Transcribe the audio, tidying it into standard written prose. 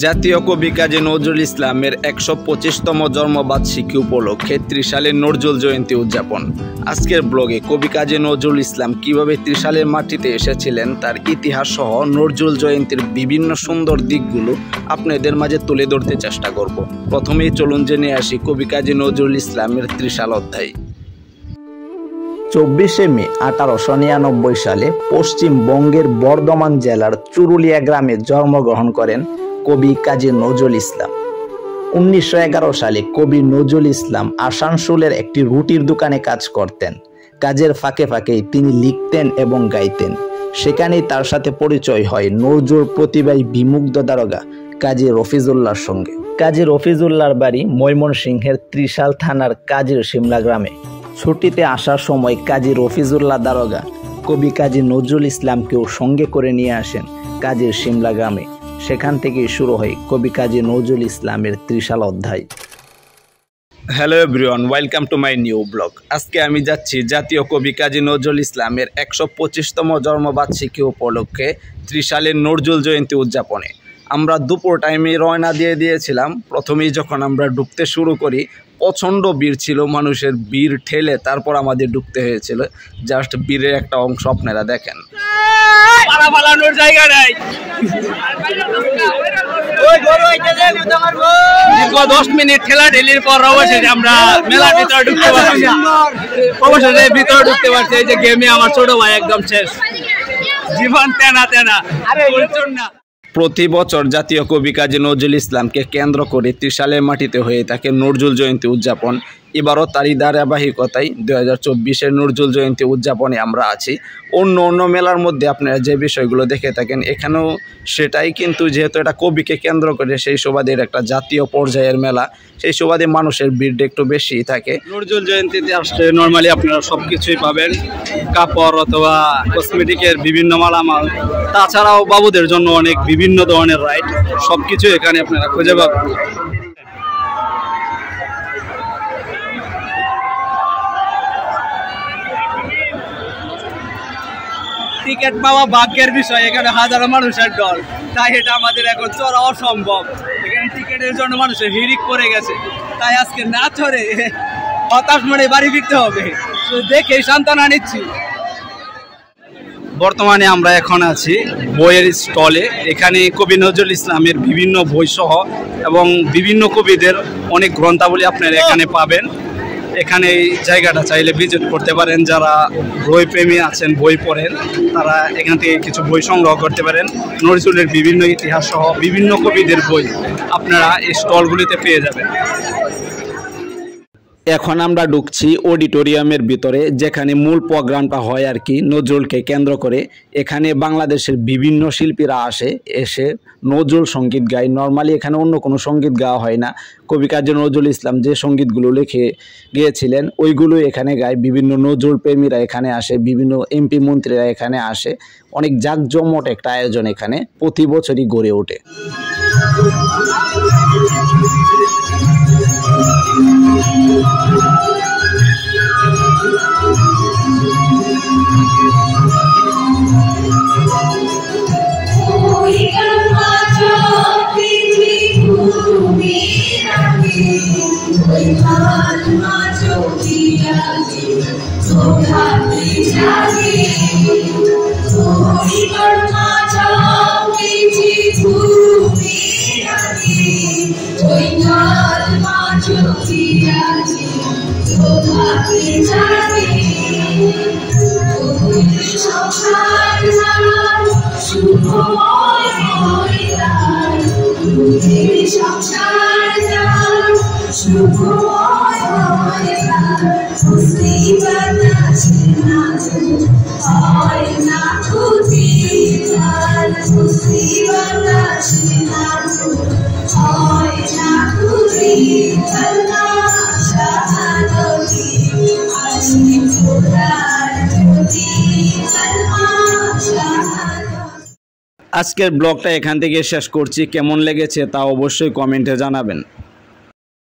জাতীয় কবি কাজী নজরুল ইসলামের ১২৫তম জন্মবার্ষিকী উপলক্ষে ত্রিশালের নজরুল জয়ন্তী উদযাপন। আজকের ব্লগে কবি কাজী নজরুল ইসলাম কিভাবে ত্রিশালের মাটিতে এসেছিলেন তার ইতিহাস সহ নজরুল জয়ন্তীর বিভিন্ন সুন্দর দিকগুলো আপনাদের মাঝে তুলে ধরতে চেষ্টা করব। প্রথমেই চলুন জেনে আসি কবি কাজী নজরুল ইসলামের ত্রিশাল অধ্যায়। ২৪শে মে ১৮৯৯ সালে পশ্চিমবঙ্গের বর্ধমান জেলার চুরুলিয়া গ্রামে জন্মগ্রহণ করেন কবি কাজী নজরুল ইসলাম। ১৯১১ সালে কবি নজরুল ইসলাম আসানসোলের একটি রুটির দোকানে কাজ করতেন। কাজের ফাঁকে ফাঁকেই তিনি লিখতেন এবং গাইতেন। সেখানেই তার সাথে পরিচয় হয় নজরুল প্রতিভায় বিমুগ্ধ দারোগা কাজী রফিজুল্লাহর সঙ্গে। কাজী রফিজুল্লাহর বাড়ি ময়মনসিংহের ত্রিশাল থানার কাজীর শিমলা গ্রামে। ছুটিতে আসার সময় কাজী রফিজুল্লাহ দারোগা কবি কাজী নজরুল ইসলামকেও সঙ্গে করে নিয়ে আসেন কাজীর শিমলা গ্রামে। সেখান থেকেই শুরু হয় কবি কাজী নজরুল ইসলামের ত্রিশাল অধ্যায়। Hello everyone, welcome to my new blog. আজকে আমি যাচ্ছি জাতীয় কবি কাজী নজরুল ইসলামের ১২৫তম জন্মবার্ষিকী উপলক্ষে ত্রিশালের নজরুল জয়ন্তী উদযাপনে। আমরা দুপুর টাইমে রওনা দিয়েছিলাম। প্রথমেই যখন আমরা ঢুকতে শুরু করি প্রচণ্ড ভিড় ছিল, মানুষের ভিড় ঠেলে তারপর আমাদের ঢুকতে হয়েছিল। জাস্ট ভিড়ের একটা অংশ আপনারা দেখেন। জায়গা নাই, 10 মিনিট ঠেলা ঠেলির পর অবশেষে আমরা মেলার ভিতরে ঢুকতে পারছি। অবশেষে ভিতরে ঢুকতে পারছি। এই যে গেমে আমার ছোট ভাই একদম শেষ, জীবন তেনা তেনা। প্রতি বছর জাতীয় কবি কাজী নজরুল ইসলামকে কেন্দ্র করে ত্রিশালের মাটিতে হয়ে থাকে নজরুল জয়ন্তী উদযাপন। এবারও তারই ধারাবাহিকতায় ২০২৪-এর নজরুল জয়ন্তী উদযাপনে আমরা আছি। অন্য মেলার মধ্যে আপনারা যে বিষয়গুলো দেখে থাকেন এখানেও সেটাই, কিন্তু যেহেতু এটা কবিকে কেন্দ্র করে সেই সুবাদের একটা জাতীয় পর্যায়ের মেলা, সেই সুবাদে মানুষের ভিড় একটু বেশিই থাকে। নজরুল জয়ন্তীতে আসলে নর্মালি আপনারা সব কিছুই পাবেন, কাপড় অথবা কসমেটিকের বিভিন্ন মালামাল, তাছাড়াও বাবুদের জন্য অনেক বিভিন্ন ধরনের রাইড, সব কিছু এখানে আপনারা খুঁজে পাবেন। টিকিট পাওয়া ভাগ্যের বিষয়, এখানে হাজারো মানুষের দল, তাই এটা আমাদের এখন চড়া অসম্ভব। এখানে টিকিটের জন্য মানুষের হিড়িক পড়ে গেছে, তাই আজকে না চড়ে হতাশ মনে বাড়ি ফিরতে হবে। দেখেই সান্ত্বনা নিচ্ছি। বর্তমানে আমরা এখন আছি বইয়ের স্টলে। এখানে কবি নজরুল ইসলামের বিভিন্ন বই সহ এবং বিভিন্ন কবিদের অনেক গ্রন্থাবলী আপনারা এখানে পাবেন। এখানে এই জায়গাটা চাইলে ভিজিট করতে পারেন। যারা বই প্রেমী আছেন, বই পড়েন, তারা এখান থেকে কিছু বই সংগ্রহ করতে পারেন। নজরুলের বিভিন্ন ইতিহাস সহ বিভিন্ন কবিদের বই আপনারা এই স্টলগুলিতে পেয়ে যাবেন। এখন আমরা ঢুকছি অডিটোরিয়ামের ভিতরে, যেখানে মূল প্রোগ্রামটা হয় আর কি নজরুলকে কেন্দ্র করে। এখানে বাংলাদেশের বিভিন্ন শিল্পীরা এসে নজরুল সঙ্গীত গায়। নর্মালি এখানে অন্য কোনো সঙ্গীত গাওয়া হয় না। কবি কাজী নজরুল ইসলাম যে সঙ্গীতগুলো লিখে গিয়েছিলেন ওইগুলো এখানে গায়। বিভিন্ন নজরুল প্রেমীরা এখানে আসে, বিভিন্ন এমপি মন্ত্রীরা এখানে আসে। অনেক জাঁকজমট একটা আয়োজন এখানে প্রতি বছরই গড়ে ওঠে। আজকের ব্লগটা এখান থেকে শেষ করছি। কেমন লেগেছে তা অবশ্যই কমেন্টে জানাবেন।